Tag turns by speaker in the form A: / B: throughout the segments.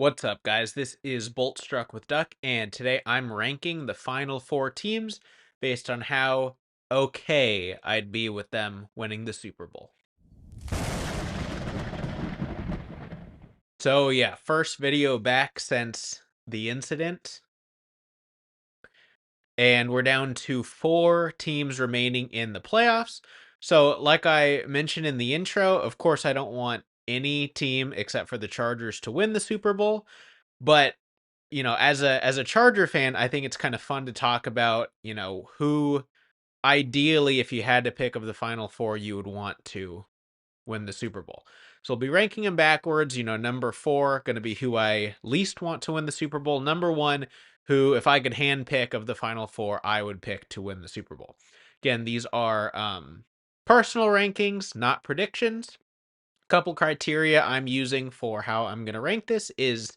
A: What's up, guys? This is Bolt Struck with Duck, and today I'm ranking the final four teams based on how okay I'd be with them winning the Super Bowl. So, yeah, first video back since the incident, and we're down to four teams remaining in the playoffs. So, like I mentioned in the intro, of course, I don't want any team except for the Chargers to win the Super Bowl, but as a Charger fan, I think it's kind of fun to talk about, who ideally, if you had to pick of the final four, you would want to win the Super Bowl. So we'll be ranking them backwards. Number four going to be who I least want to win the Super Bowl. Number one, who, if I could hand pick of the final four, I would pick to win the Super Bowl. Again, these are personal rankings, not predictions. Couple criteria I'm using for how I'm going to rank this is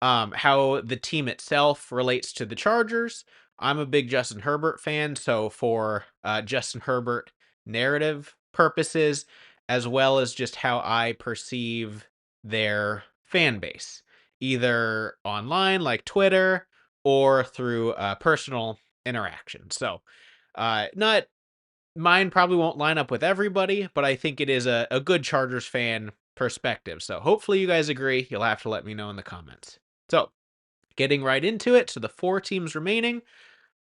A: how the team itself relates to the Chargers. I'm a big Justin Herbert fan, so for Justin Herbert narrative purposes, as well as just how I perceive their fan base, either online like Twitter or through personal interaction. So, not mine probably won't line up with everybody, but I think it is a good Chargers fan perspective. So hopefully you guys agree. You'll have to let me know in the comments. So, getting right into it. So, the four teams remaining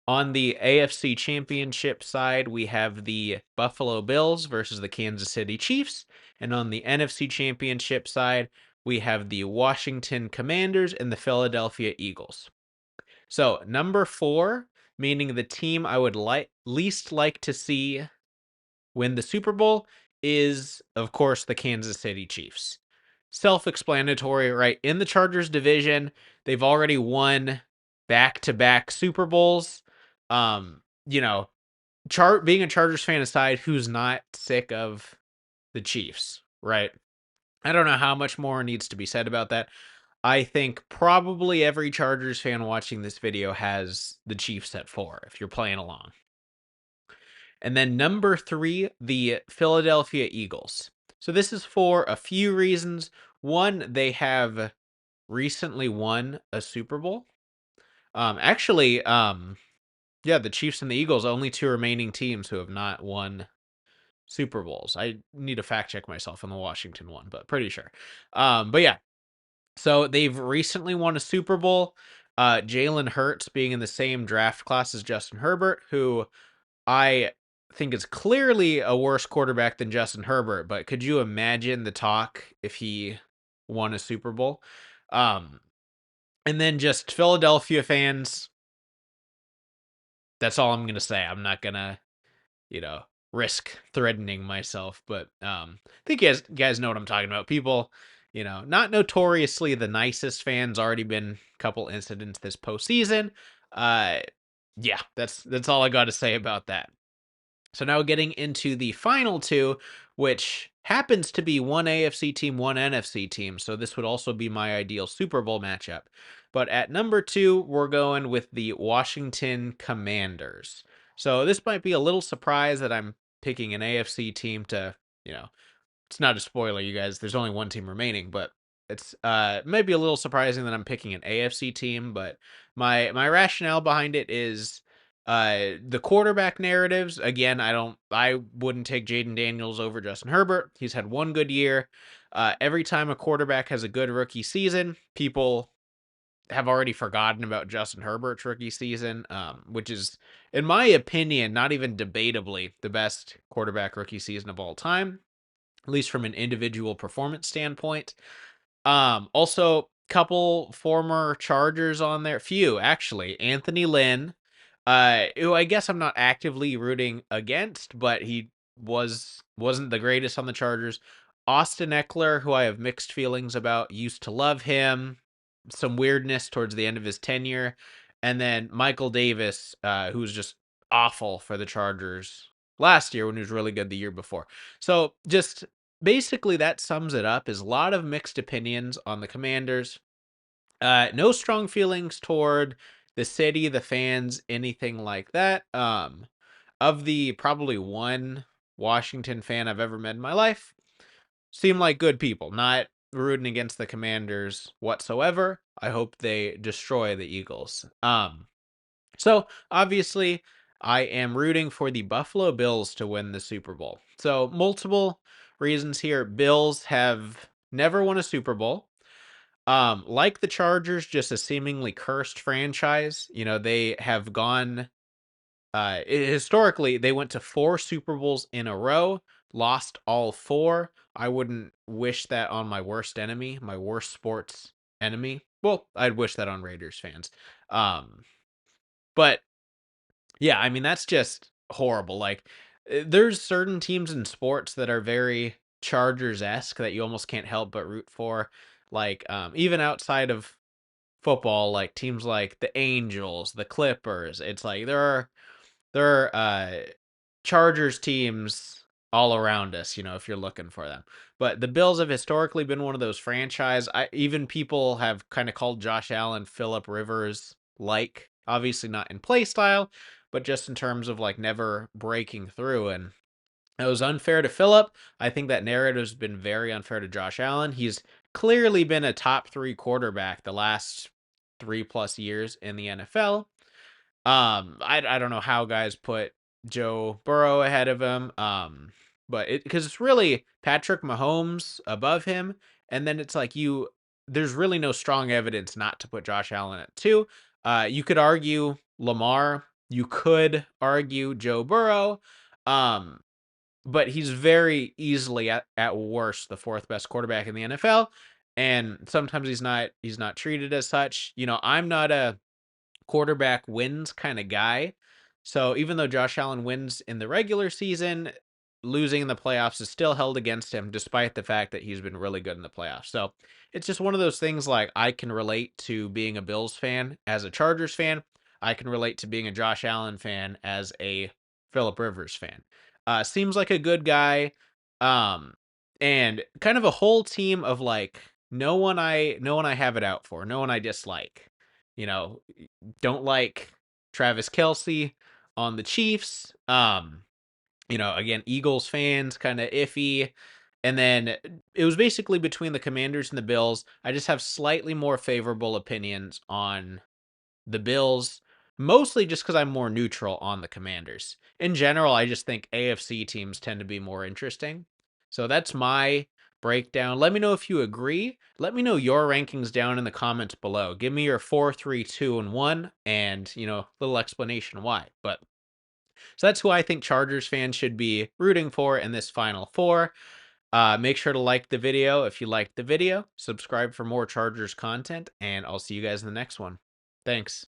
A: on the AFC Championship side, we have the Buffalo Bills versus the Kansas City Chiefs. And on the NFC Championship side, we have the Washington Commanders and the Philadelphia Eagles. So, number four, meaning the team I would least like to see win the Super Bowl, is, of course, the Kansas City Chiefs. Self-explanatory, right? In the Chargers division, they've already won back-to-back Super Bowls. Um, you know, being a Chargers fan aside, who's not sick of the Chiefs, right? I don't know how much more needs to be said about that. I think probably every Chargers fan watching this video has the Chiefs at four, if you're playing along. And then number three, the Philadelphia Eagles. So this is for a few reasons. One, they have recently won a Super Bowl. Yeah, the Chiefs and the Eagles, only two remaining teams who have not won Super Bowls. I need to fact check myself on the Washington one, but pretty sure. But yeah, so they've recently won a Super Bowl. Jalen Hurts being in the same draft class as Justin Herbert, who I think is clearly a worse quarterback than Justin Herbert, but could you imagine the talk if he won a Super Bowl? Um, and then just Philadelphia fans, that's all I'm going to say. I'm not going to, you know, risk threatening myself, but I think you guys know what I'm talking about. People, not notoriously the nicest fans, already been a couple incidents this postseason. Uh, yeah, that's all I got to say about that. So now getting into the final two, which happens to be one AFC team, one NFC team. So this would also be my ideal Super Bowl matchup. But at number two, we're going with the Washington Commanders. So this might be a little surprise that I'm picking an AFC team to, it's not a spoiler, you guys. There's only one team remaining, but it's maybe a little surprising that I'm picking an AFC team, but my rationale behind it is the quarterback narratives. Again, I wouldn't take Jaden Daniels over Justin Herbert. He's had one good year. Every time a quarterback has a good rookie season, people have already forgotten about Justin Herbert's rookie season, which is, in my opinion, not even debatably the best quarterback rookie season of all time, at least from an individual performance standpoint. Also, couple former Chargers on there, few actually. Anthony Lynn, who I guess I'm not actively rooting against, but he wasn't the greatest on the Chargers. Austin Eckler, who I have mixed feelings about, used to love him. Some weirdness towards the end of his tenure, and then Michael Davis, who was just awful for the Chargers last year when he was really good the year before. So just basically that sums it up. Is a lot of mixed opinions on the Commanders. No strong feelings toward the city, the fans, anything like that. Of the probably one Washington fan I've ever met in my life, seem like good people. Not rooting against the Commanders whatsoever. I hope they destroy the Eagles. So obviously, I am rooting for the Buffalo Bills to win the Super Bowl. So multiple reasons here. Bills have never won a Super Bowl. Like the Chargers, just a seemingly cursed franchise. You know, they have gone historically, they went to 4 Super Bowls in a row, lost all 4. I wouldn't wish that on my worst enemy, my worst sports enemy. Well, I'd wish that on Raiders fans. Um, but yeah, I mean, that's just horrible. Like, there's certain teams in sports that are very Chargers-esque that you almost can't help but root for. Like, even outside of football, like teams like the Angels, the Clippers. It's like there are Chargers teams all around us, if you're looking for them. But the Bills have historically been one of those franchise. Even people have kind of called Josh Allen Philip Rivers like, obviously not in play style, but just in terms of like never breaking through. And it was unfair to Philip. I think that narrative's been very unfair to Josh Allen. He's clearly been a top 3 quarterback the last 3+ years in the NFL. I don't know how guys put Joe Burrow ahead of him. But because it's really Patrick Mahomes above him, and then it's like there's really no strong evidence not to put Josh Allen at 2. You could argue Lamar, you could argue Joe Burrow. Um, but he's very easily at worst the 4th best quarterback in the NFL. And sometimes he's not treated as such. I'm not a quarterback wins kind of guy. So even though Josh Allen wins in the regular season, losing in the playoffs is still held against him, despite the fact that he's been really good in the playoffs. So it's just one of those things like I can relate to being a Bills fan as a Chargers fan. I can relate to being a Josh Allen fan as a Philip Rivers fan. Seems like a good guy. Um, and kind of a whole team of like no one I have it out for, no one I dislike. You know, don't like Travis Kelce on the Chiefs. Again, Eagles fans kind of iffy. And then it was basically between the Commanders and the Bills. I just have slightly more favorable opinions on the Bills, mostly just because I'm more neutral on the Commanders. In general, I just think AFC teams tend to be more interesting. So that's my breakdown. Let me know if you agree. Let me know your rankings down in the comments below. Give me your 4, 3, 2, and 1, and little explanation why. But so that's who I think Chargers fans should be rooting for in this Final Four. Make sure to like the video if you liked the video. Subscribe for more Chargers content, and I'll see you guys in the next one. Thanks.